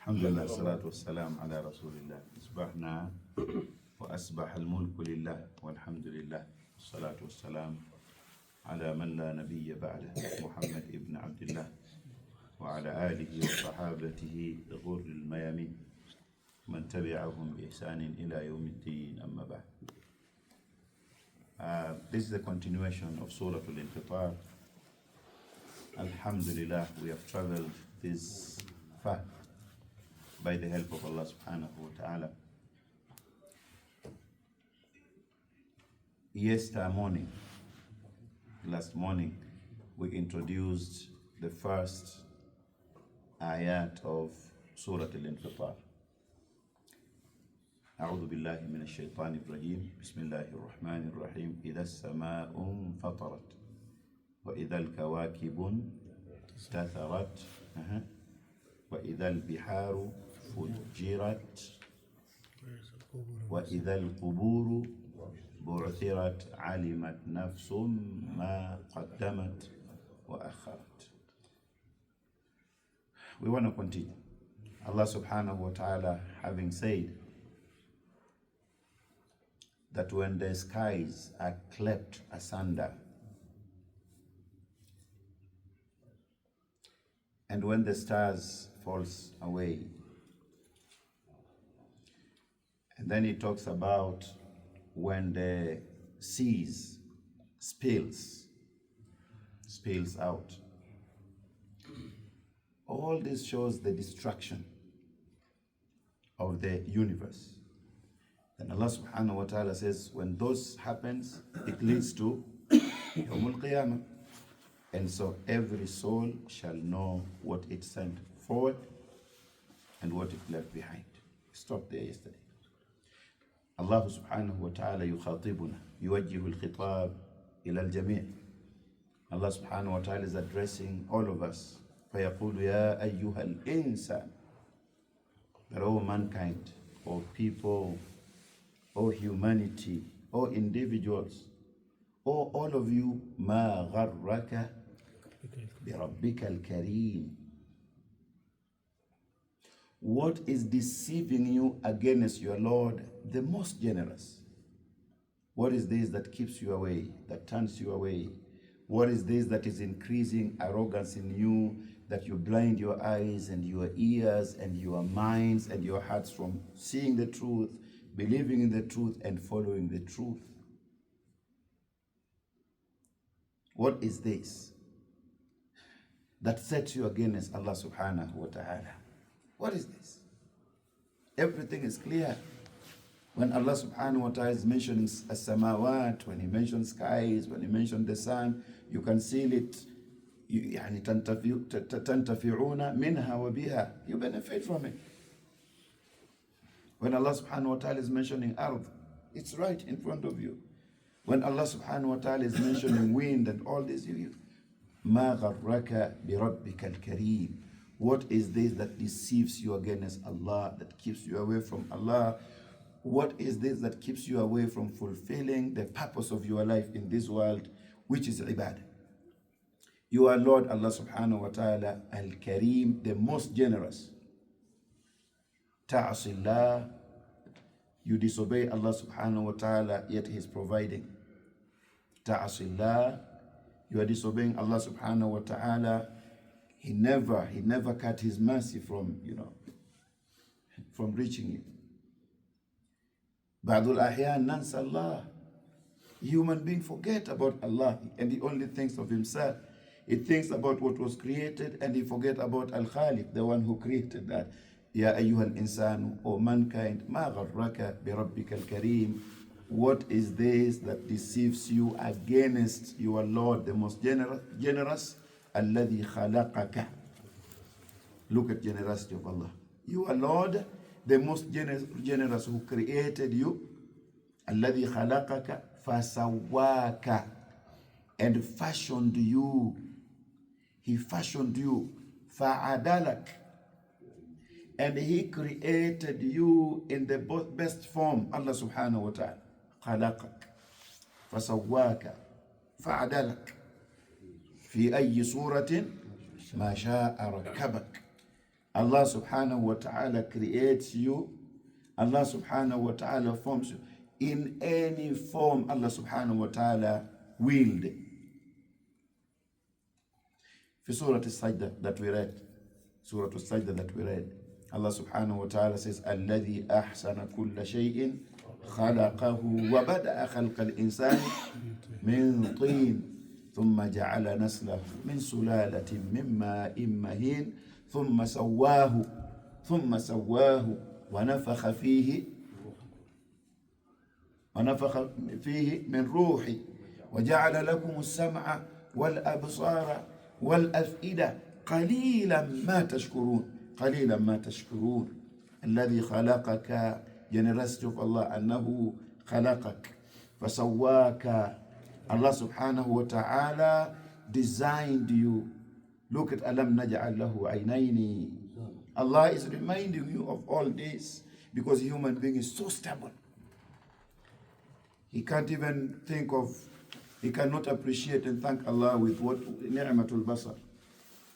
الحمد لله والصلاة والسلام على رسول الله. أصبحنا وأصبح الملك لله والحمد لله والصلاة والسلام على من لا نبي بعده محمد ابن عبد الله وعلى آله وصحابته غر الميامين من تبعهم بإحسان إلى يوم الدين. أما بعد. This is the continuation of Surat Infithaar. Alhamdulillah, we have traveled this far by the help of Allah subhanahu wa ta'ala. Last morning, we introduced the first Ayaat of Surat Infithaar. أعوذ بالله من الشيطان الرجيم بسم الله الرحمن الرحيم إذا السماء انفطرت وإذا الكواكب انتثرت وإذا البحار فجرت وإذا القبور بعثرت علمت نفس ما قدمت وأخرت. We want to continue. Allah subhanahu wa ta'ala having said that when the skies are cleft asunder and when the stars falls away, and then he talks about when the seas spills out. All this shows the destruction of the universe. Then Allah subhanahu wa ta'ala says, when those happens, it leads to Yawmul Qiyamah. And so every soul shall know what it sent forward and what it left behind. Stop there yesterday. Allah subhanahu wa ta'ala yukhatibuna, yuwajjihu al-khitab ila al-jami'. Allah subhanahu wa ta'ala is addressing all of us. فَيَقُولُ يَا أَيُّهَا الْإِنسَانِ. That all mankind, all people, all humanity, all individuals, all of you, مَا غَرَّكَ بِرَبِّكَ الْكَرِيمِ. What is deceiving you against your Lord, the most generous? What is this that keeps you away, that turns you away? What is this that is increasing arrogance in you, that you blind your eyes and your ears and your minds and your hearts from seeing the truth, believing in the truth and following the truth? What is this that sets you against Allah subhanahu wa ta'ala? What is this? Everything is clear. When Allah subhanahu wa ta'ala is mentioning as-samawat, when he mentions skies, when he mentions the sun, you can seal it. يعني تنتفعون منها وبها. You benefit from it. When Allah subhanahu wa ta'ala is mentioning ard, it's right in front of you. When Allah subhanahu wa ta'ala is mentioning wind and all this, ما غرك بربك الكريم. What is this that deceives you against Allah, that keeps you away from Allah? What is this that keeps you away from fulfilling the purpose of your life in this world, which is ibadah? You are Lord Allah subhanahu wa ta'ala al-Kareem, the most generous. Ta'asillah, you disobey Allah subhanahu wa ta'ala, yet He is providing. Ta'asillah, you are disobeying Allah subhanahu wa ta'ala. He never cut His mercy from reaching you. Ba'dul ahyan nansa Allah. Human being forget about Allah and he only thinks of himself. He thinks about what was created and he forget about Al-Khaliq, the one who created that. Ya ayyuhal insanu, O mankind, ma gharraka bi rabbika al-kareem. What is this that deceives you against your Lord, the most generous? Alladhi khalaqaka. Look at generosity of Allah. You are Lord, the most generous who created you. Alladhi khalaqaka fasawwaka. And fashioned you. He fashioned you. Fa'adalak. And He created you in the best form. Allah subhanahu wa ta'ala. Khalaqak. Fasawwaka. Fa'adalak. في أي صورة ما شاء ركبك. Allah subhanahu wa ta'ala creates you. Allah subhanahu wa ta'ala forms you. In any form Allah subhanahu wa ta'ala willed. في سورة السجدة that we read, Surah السجدة that we read, Allah subhanahu wa ta'ala says, الذي أحسن كل شيء خلقه وبدأ خلق الإنسان من طين ثم جعل نسله من سلالة من ماء مهين ثم سواه ونفخ فيه من روحي وجعل لكم السمع والأبصار والأفئدة قليلا ما تشكرون الذي خلقك, generosity of Allah, أنه خلقك فسواك. Allah subhanahu wa ta'ala designed you. Look at ألم نجعل له عينين. Allah is reminding you of all this because human being is so stubborn. He can't even he cannot appreciate and thank Allah with what ni'matul basar.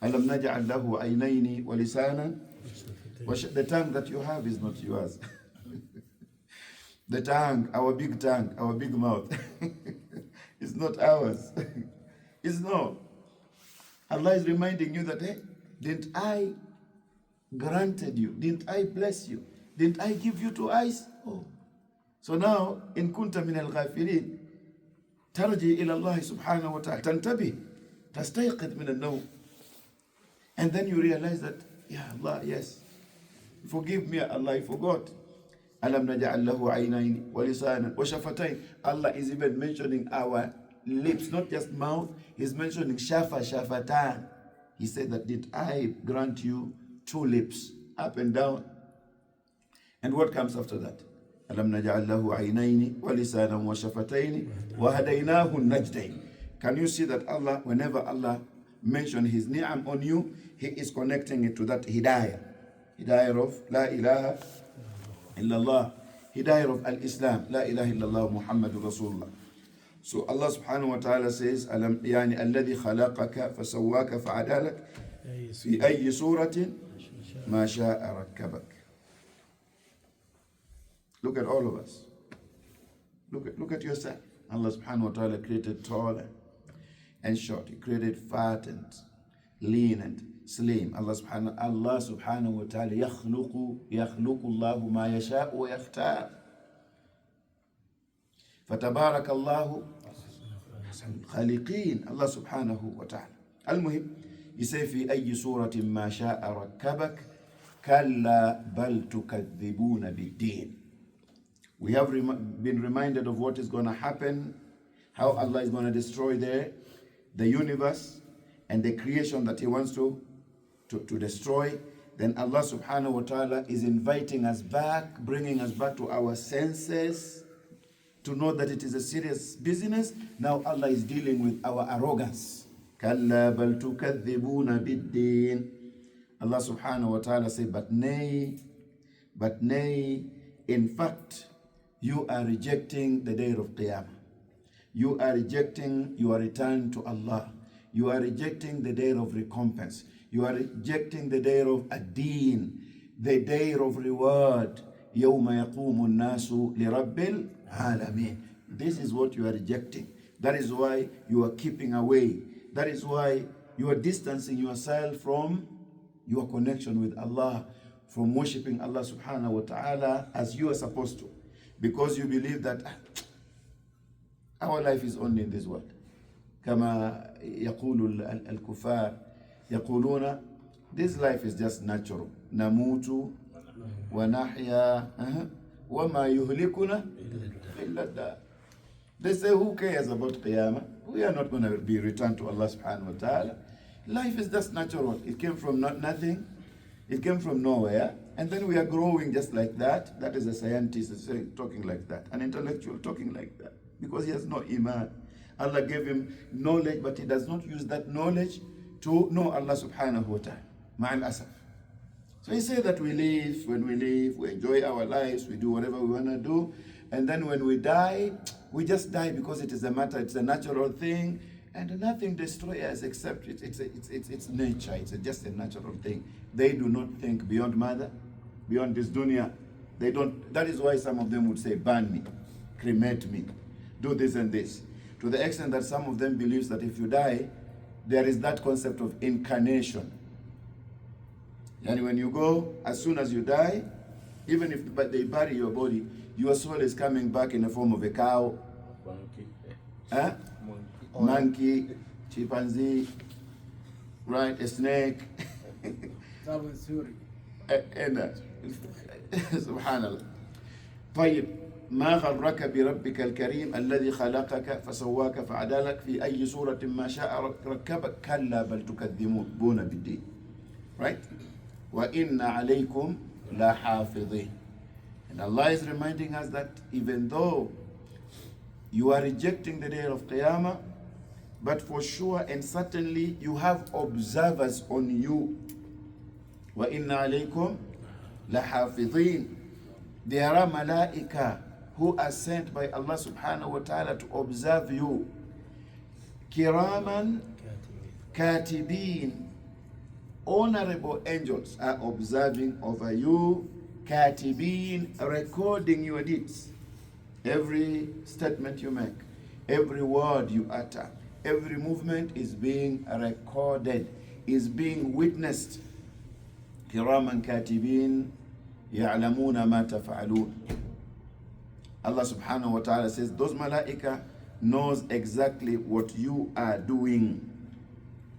ألم نجعل له عينين ولسانا. The tongue that you have is not yours. The tongue, our big mouth, is not ours. It's no. Allah is reminding you that, hey, didn't I granted you? Didn't I bless you? Didn't I give you 2 eyes? Oh. So now, in kunta min al-ghafilin, tarji ila Allah subhanahu wa ta'ala, tantabi, tastayqid min al-nawm. And then you realize that, yeah, Allah, yes, forgive me, Allah, I forgot. Alam naj'al lahu aynayn wa lisanan wa shafatayn. Allah is even mentioning our lips, not just mouth. He's mentioning shafatan. He said that, did I grant you 2 lips, up and down? And what comes after that? Alam naj'al lahu aynayn wa lisanan wa shafatayn wa hadaynahu najdayn. Can you see that Allah, whenever Allah mentions his ni'am on you, he is connecting it to that hidayah. Hidayah of la ilaha illallah, hidayah of al-Islam, la ilaha illallah Muhammadur Rasulullah. So Allah subhanahu wa ta'ala says, Alam yani alladhi khalaqaka fasawwaka fa'adalak fi ayyi suratin ma sha'a rakkabak. Look at all of us. Look at yourself. Allah subhanahu wa ta'ala created tall and short. He created fat and lean and slim. Allah subhanahu wa ta'ala yakhluqu Allahu ma yasha'u wa yakhtar. Fatabarak Allahu khaliqeen. Allah subhanahu wa ta'ala. Al-muhim, he says, fi ayyi suratin ma sha'a rakkabak kalla bal tukadhibuna bid-din. We have been reminded of what is going to happen, how Allah is going to destroy the universe and the creation that he wants to destroy. Then Allah subhanahu wa ta'ala is inviting us back, bringing us back to our senses, to know that it is a serious business. Now Allah is dealing with our arrogance. Kalla bal tukadhibuna bid-din. Allah subhanahu wa ta'ala said, but nay, in fact, you are rejecting the day of Qiyamah. You are rejecting your return to Allah. You are rejecting the day of recompense. You are rejecting the day of ad-din, the day of reward. يَوْمَ يَقُومُ النَّاسُ لِرَبِّ الْعَالَمِينَ. This is what you are rejecting. That is why you are keeping away. That is why you are distancing yourself from your connection with Allah, from worshipping Allah subhanahu wa ta'ala as you are supposed to. Because you believe that our life is only in this world. كما يقول الكفار يقولون, this life is just natural. نموت ونحيا وما يهلكنا إلا الدهر. They say, who cares about Qiyamah? We are not going to be returned to Allah subhanahu wa ta'ala. Life is just natural. It came from nothing. It came from nowhere. And then we are growing just like that. That is a scientist talking like that. An intellectual talking like that. Because he has no iman. Allah gave him knowledge, but he does not use that knowledge to know Allah subhanahu wa ta'ala. Ma'al asaf. So he said that we live, when we live, we enjoy our lives, we do whatever we want to do. And then when we die, we just die because it is a matter, it's a natural thing. And nothing destroys except it's nature. It's just a natural thing. They do not think beyond mother, beyond this dunya. They don't. That is why some of them would say, "Burn me, cremate me, do this and this." To the extent that some of them believes that if you die, there is that concept of incarnation. And when you go, as soon as you die, even if they bury your body, your soul is coming back in the form of a cow, monkey, chimpanzee, right, a snake. Subhanallah. طيب ما غرك بربك الكريم الذي خلقك فسواك فعدلك في أي صورة ما شاء ركبك كلا بل تكذبون بالدين. Right? وَإِنَّ عَلَيْكُمْ لَحَافِظِينَ. And Allah is reminding us that even though you are rejecting the day of Qiyamah, but for sure and certainly you have observers on you. وَإِنَّ عَلَيْكُمْ لَحَافِظِينَ. There are malaika who are sent by Allah subhanahu wa ta'ala to observe you. Kiraman katibin. Honorable angels are observing over you. Katibin, recording your deeds. Every statement you make, every word you utter, every movement is being recorded, is being witnessed. Kiraman katibin ya'lamuna ma taf'alun. Allah subhanahu wa ta'ala says those malaika knows exactly what you are doing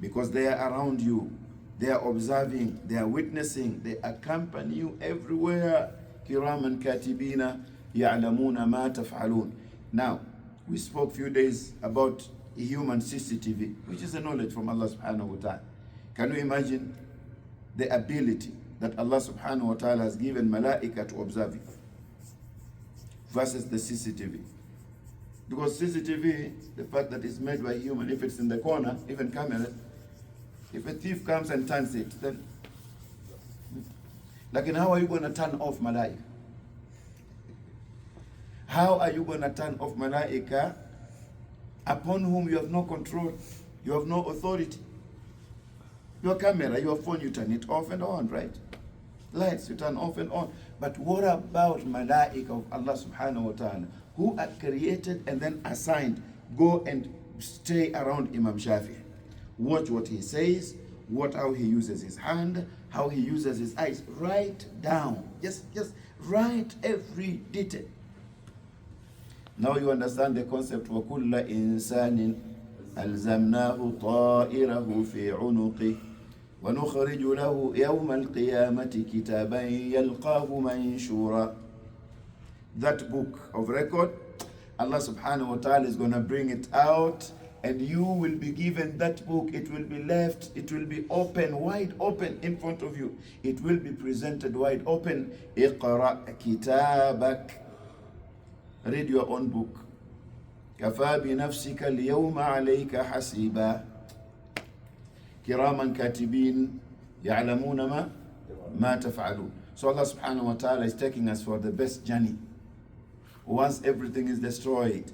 because they are around you. They are observing, they are witnessing, they accompany you everywhere. Kiraman katibina ya'lamuna ma taf'alun. Now, we spoke a few days about human CCTV, which is a knowledge from Allah subhanahu wa ta'ala. Can you imagine the ability that Allah subhanahu wa ta'ala has given malaika to observe you versus the CCTV? Because CCTV, the fact that it's made by human, if it's in the corner, even camera, if a thief comes and turns it, then like, how are you going to turn off malaika? How are you going to turn off malaika upon whom you have no control, you have no authority? Your camera, your phone, you turn it off and on, right? Lights, you turn off and on. But what about malaika of Allah subhanahu wa ta'ala, who are created and then assigned, go and stay around Imam Shafi. Watch what he says, how he uses his hand, how he uses his eyes. Write down. Just write every detail. Now you understand the concept. وَكُلَّ إِنسَانٍ أَلْزَمْنَاهُ طَائِرَهُ فِي عُنُقِهِ وَنُخْرِجُ لَهُ يَوْمَ الْقِيَامَةِ كِتَابًا يَلْقَاهُ مَنْشُورًا. That book of record, Allah subhanahu wa ta'ala is going to bring it out, and you will be given that book. It will be left, it will be open, wide open in front of you. It will be presented wide open. اقرأ كتابك. Read your own book. كفى بنفسك اليوم عليك حسيبا. كراما كاتبين يعلمون ما تفعلون. So Allah subhanahu wa ta'ala is taking us for the best journey. Once everything is destroyed,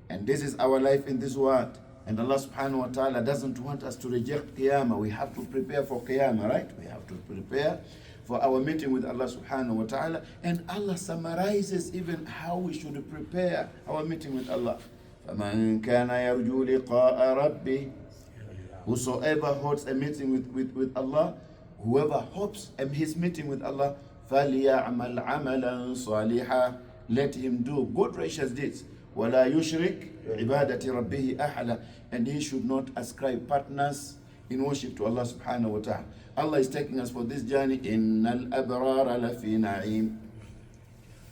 and this is our life in this world, and Allah subhanahu wa ta'ala doesn't want us to reject Qiyamah. We have to prepare for Qiyamah, right? We have to prepare for our meeting with Allah subhanahu wa ta'ala. And Allah summarizes even how we should prepare our meeting with Allah. فَمَنْ كَانَ يَرْجُو لِقَاءَ رَبِّهِ. Whosoever hopes a meeting with Allah, whoever hopes his meeting with Allah, فَلْيَعْمَلْ عَمَلًا صَالِحًا. Let him do good righteous deeds. وَلَا يُشْرِكْ عِبَادَةِ رَبِّهِ أَحَدًا. And he should not ascribe partners in worship to Allah subhanahu wa ta'ala. Allah is taking us for this journey. إِنَّ الْأَبْرَارَ لَفِي نَعِيمٍ.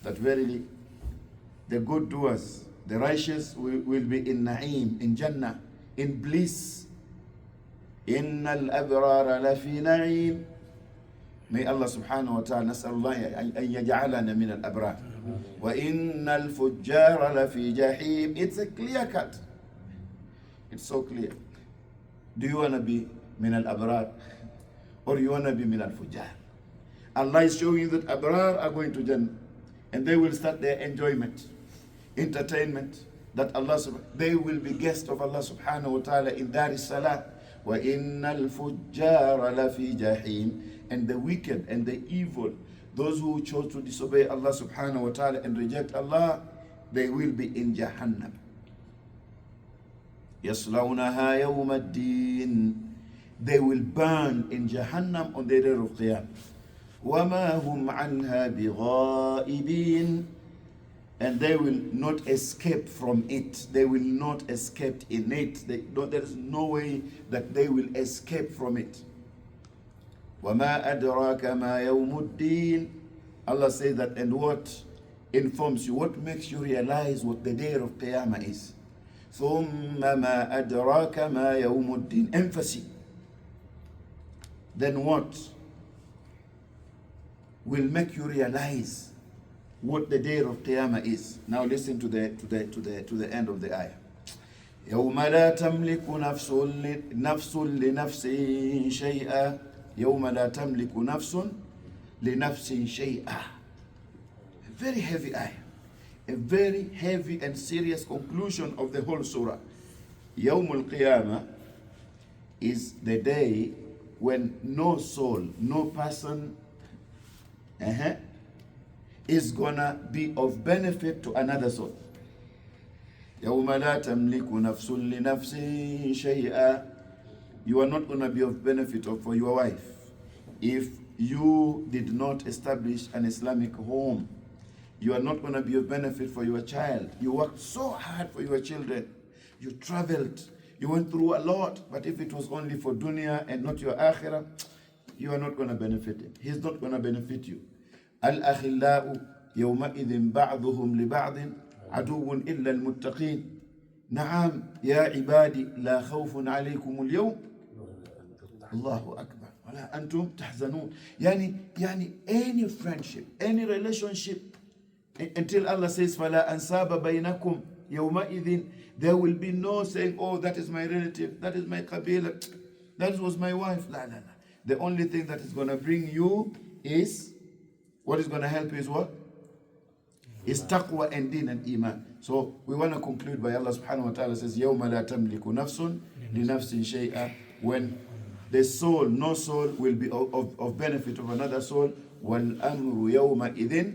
That verily, the good doers, the righteous will be in na'im, in Jannah, in bliss. إِنَّ الْأَبْرَارَ لَفِي نَعِيمٍ. May Allah subhanahu wa ta'ala nas'alullah an yaj'alana min al-abrar. Wa inna al-fujjara lafi jahim. It's a clear cut. It's so clear. Do you want to be min al-abrar, or you want to be min al-fujjar? Allah is showing you that abrar are going to Jannah, and they will start their enjoyment, entertainment, that they will be guests of Allah subhanahu wa ta'ala in Dar es Salaam. وَإِنَّ الْفُجَّارَ لَفِي جَحِيمٍ. And the wicked and the evil, those who chose to disobey Allah subhanahu wa ta'ala and reject Allah, they will be in Jahannam. يَصْلَوْنَهَا يَوْمَ الدِّينِ. They will burn in Jahannam on the day of Qiyamah. وَمَا هُمْ عَنْهَا بِغَائِبِينَ. And they will not escape from it. They will not escape in it. There is no way that they will escape from it. وَمَا أَدْرَاكَ مَا يَوْمُ الدِّينِ. Allah says that, and what informs you, what makes you realize what the day of Qiyamah is. ثُمَّ مَا أَدْرَاكَ مَا يَوْمُ الدِّينِ. Emphasis. Then what will make you realize what the day of Qiyamah is? Now listen to the end of the ayah. يوم لا تملك نفس لنفس شيئا. يوم لا تملك نفس لنفس شيئا. A very heavy ayah. A very heavy and serious conclusion of the whole surah. يوم القيامة is the day when no soul, no person is gonna be of benefit to another soul. يوم لا تملك نفس لنفس شيئا. You are not gonna be of benefit for your wife if you did not establish an Islamic home. You are not gonna be of benefit for your child. You worked so hard for your children. You traveled. You went through a lot. But if it was only for dunya and not your akhirah, you are not gonna benefit him. He's not gonna benefit you. الأخلاء يومئذ بعضهم لبعض عدو إلا المتقين. نعم يا عبادي لا خوف عليكم اليوم الله أكبر ولا أنتم تحزنون. يعني any friendship, any relationship, until Allah says فلا أنساب بينكم يومئذ, there will be no saying, oh, that is my relative, that is my qabila, that was my wife. La, la, la. The only thing that is going to bring you is, what is going to help you is what? Is taqwa and deen and iman. So we want to conclude by Allah subhanahu wa ta'ala says, يَوْمَ لَا تَمْلِكُ نَفْسٌ لِنَفْسٍ شَيْئًا. When the soul, no soul will be of benefit of another soul. وَالْأَمْرُ يَوْمَئِذٍ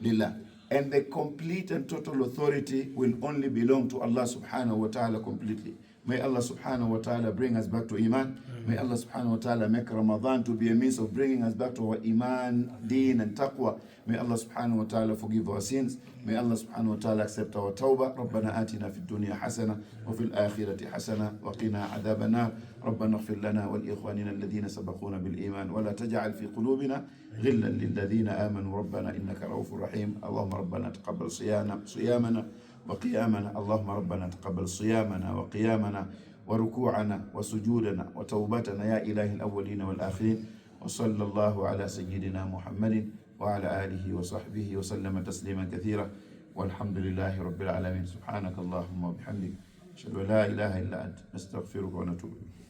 لِلَّهِ. And the complete and total authority will only belong to Allah subhanahu wa ta'ala completely. May Allah subhanahu wa ta'ala bring us back to Iman. May Allah subhanahu wa ta'ala make Ramadan to be a means of bringing us back to our Iman, Deen and Taqwa. May Allah subhanahu wa ta'ala forgive our sins. May Allah subhanahu wa ta'ala accept our tawbah. ربنا آتنا في الدنيا حسنة وفي الآخرة حسنة وقنا عذاب النار. ربنا اغفر لنا ولإخواننا الذين سبقونا بالإيمان ولا تجعل في قلوبنا غلا للذين آمنوا ربنا إنك رؤوف رحيم. اللهم ربنا تقبل صيامنا وقيامنا. اللهم ربنا تقبل صيامنا وقيامنا وركوعنا وسجودنا وتوبتنا يا إله الأولين والآخرين. وصلى الله على سيدنا محمد وعلى آله وصحبه وسلم تسليما كثيرا والحمد لله رب العالمين. سبحانك اللهم وبحمدك أشهد أن لا إله إلا أنت نستغفرك ونتوب إليك.